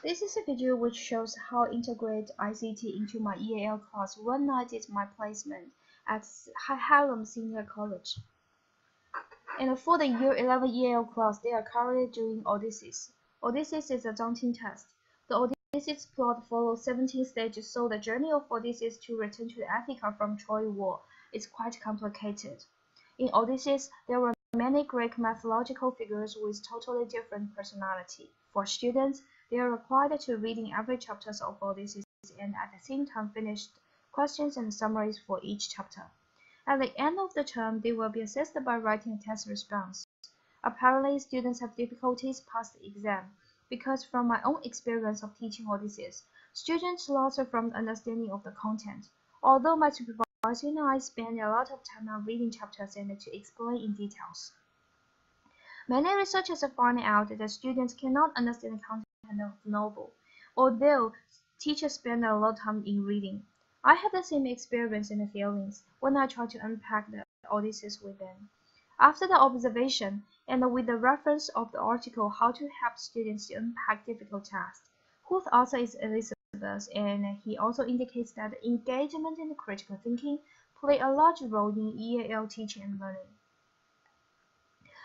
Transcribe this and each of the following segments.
This is a video which shows how I integrate ICT into my EAL class when I did my placement at Hallam Senior College. And for the Year 11 EAL class, they are currently doing Odysseus. Odysseus is a daunting test. The Odysseus plot follows 17 stages, so the journey of Odysseus to return to Ithaca from Troy War is quite complicated. In Odysseus, there were many Greek mythological figures with totally different personality. For students, they are required to read in every chapter of Odysseus and at the same time finish questions and summaries for each chapter. At the end of the term, they will be assessed by writing a test response. Apparently, students have difficulties pass the exam, because from my own experience of teaching Odysseus, students lost from the understanding of the content. Although my supervisor and I spend a lot of time on reading chapters and to explain in details. Many researchers have found out that students cannot understand the content of the novel, although teachers spend a lot of time in reading. I had the same experience and feelings when I tried to unpack the Odysseus with them. After the observation, and with the reference of the article How to Help Students to Unpack Difficult Tasks, whose author is Elizabeth, and he also indicates that engagement and critical thinking play a large role in EAL teaching and learning.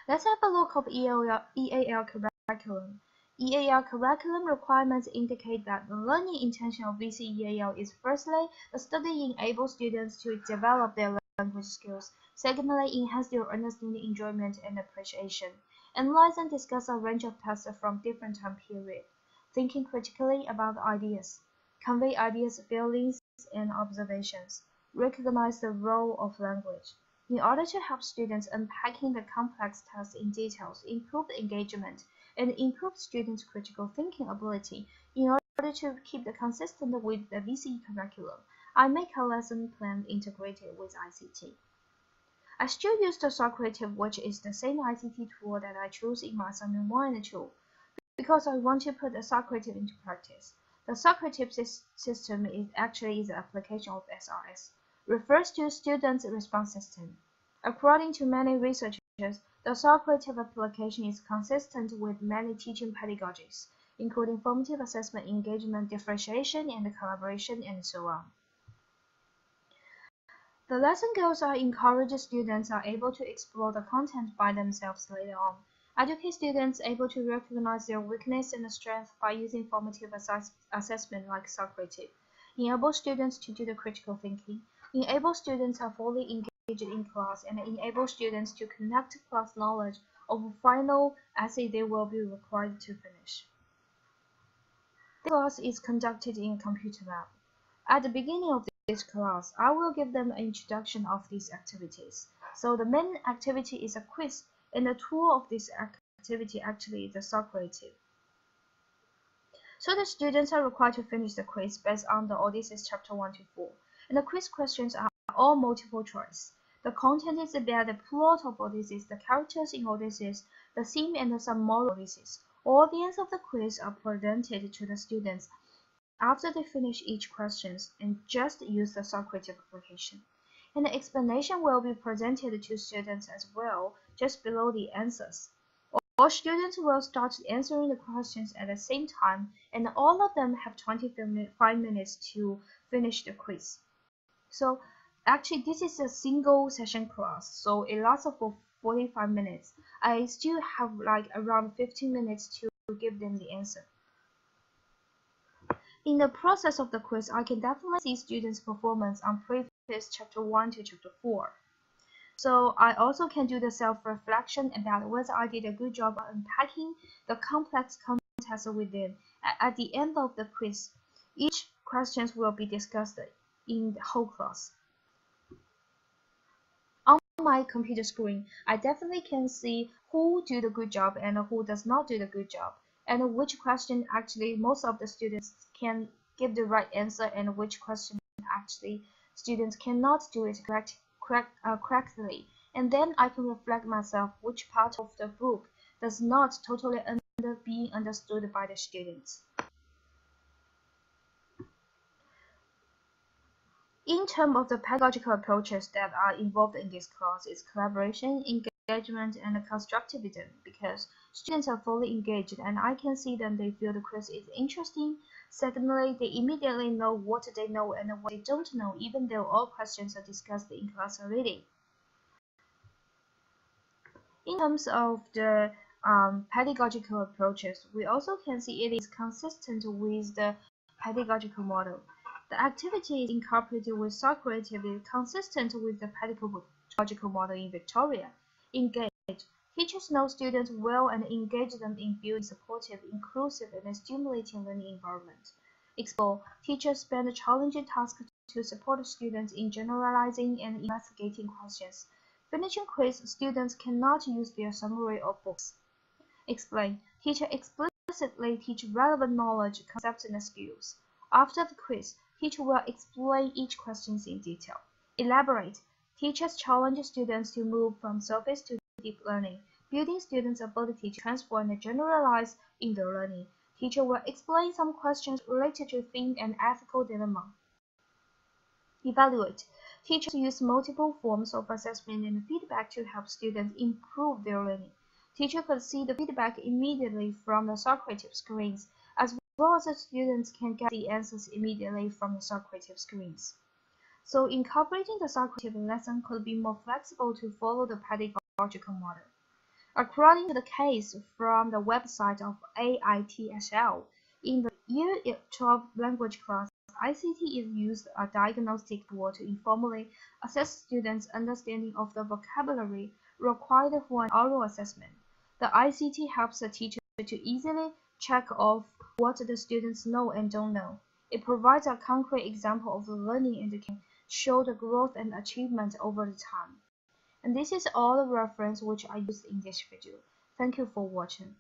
Let's have a look at EAL curriculum. EAL curriculum requirements indicate that the learning intention of VCEAL is firstly, the study enables students to develop their language skills, secondly, enhance their understanding, enjoyment, and appreciation, analyze and discuss a range of tasks from different time periods, thinking critically about ideas, convey ideas, feelings, and observations, recognize the role of language. In order to help students unpacking the complex tasks in details, improve the engagement, and improve students' critical thinking ability, in order to keep it consistent with the VCE curriculum, I make a lesson plan integrated with ICT. I still use the Socrative, which is the same ICT tool that I chose in my Assignment 1 and 2, because I want to put the Socrative into practice. The Socrative system is actually the application of SRS, refers to Student Response System. According to many researchers, the Socrative application is consistent with many teaching pedagogies, including formative assessment, engagement, differentiation, and collaboration, and so on. The lesson goals are encourage students are able to explore the content by themselves later on, educate students able to recognize their weakness and strength by using formative assessment like Socrative, enable students to do the critical thinking, enable students are fully engaged in class, and enable students to connect class knowledge of a final essay they will be required to finish. This class is conducted in a computer lab. At the beginning of this class, I will give them an introduction of these activities. So the main activity is a quiz, and the tool of this activity actually is the Socrative. So the students are required to finish the quiz based on the Odysseus chapter 1 to 4. And the quiz questions are all multiple choice. The content is about the plot of Odysseus, the characters in Odysseus, the theme, and some moral of Odysseus. All the answers of the quiz are presented to the students after they finish each question and just use the Socrative application. And the explanation will be presented to students as well, just below the answers. All students will start answering the questions at the same time, and all of them have 25 minutes to finish the quiz. So actually, this is a single session class, so it lasts for 45 minutes. I still have like around 15 minutes to give them the answer. In the process of the quiz, I can definitely see students' performance on previous chapter 1 to chapter 4. So I also can do the self-reflection about whether I did a good job of unpacking the complex context within. At the end of the quiz, each question will be discussed in the whole class. On my computer screen, I definitely can see who do the good job and who does not do the good job, and which question actually most of the students can give the right answer, and which question actually students cannot do it correctly. And then I can reflect myself which part of the book does not totally being understood by the students. In terms of the pedagogical approaches that are involved in this class is collaboration, engagement, and constructivism, because Students are fully engaged, and I can see that they feel the quiz is interesting. Secondly, they immediately know what they know and what they don't know, even though all questions are discussed in class already. In terms of the pedagogical approaches, we also can see it is consistent with the pedagogical model. The activity is incorporated with Socrative is consistent with the pedagogical model in Victoria. Engage. Teachers know students well and engage them in building supportive, inclusive, and stimulating learning environment. Explore. Teachers spend challenging tasks to support students in generalizing and investigating questions. Finishing quiz, students cannot use their summary or books. Explain. Teacher explicitly teach relevant knowledge, concepts, and skills. After the quiz, teacher will explain each question in detail. Elaborate. Teachers challenge students to move from surface to deep learning, building students' ability to transform and generalize in their learning. Teacher will explain some questions related to theme and ethical dilemma. Evaluate. Teachers use multiple forms of assessment and feedback to help students improve their learning. Teachers could see the feedback immediately from the Socrative screens, as well as the students can get the answers immediately from the Socrative screens. So incorporating the Socrative lesson could be more flexible to follow the pedagogical model. According to the case from the website of AITSL, in the Year 12 language class, ICT is used as a diagnostic tool to informally assess students' understanding of the vocabulary required for an oral assessment. The ICT helps the teacher to easily check off what the students know and don't know. It provides a concrete example of the learning and can show the growth and achievement over the time. And this is all the reference which I used in this video. Thank you for watching.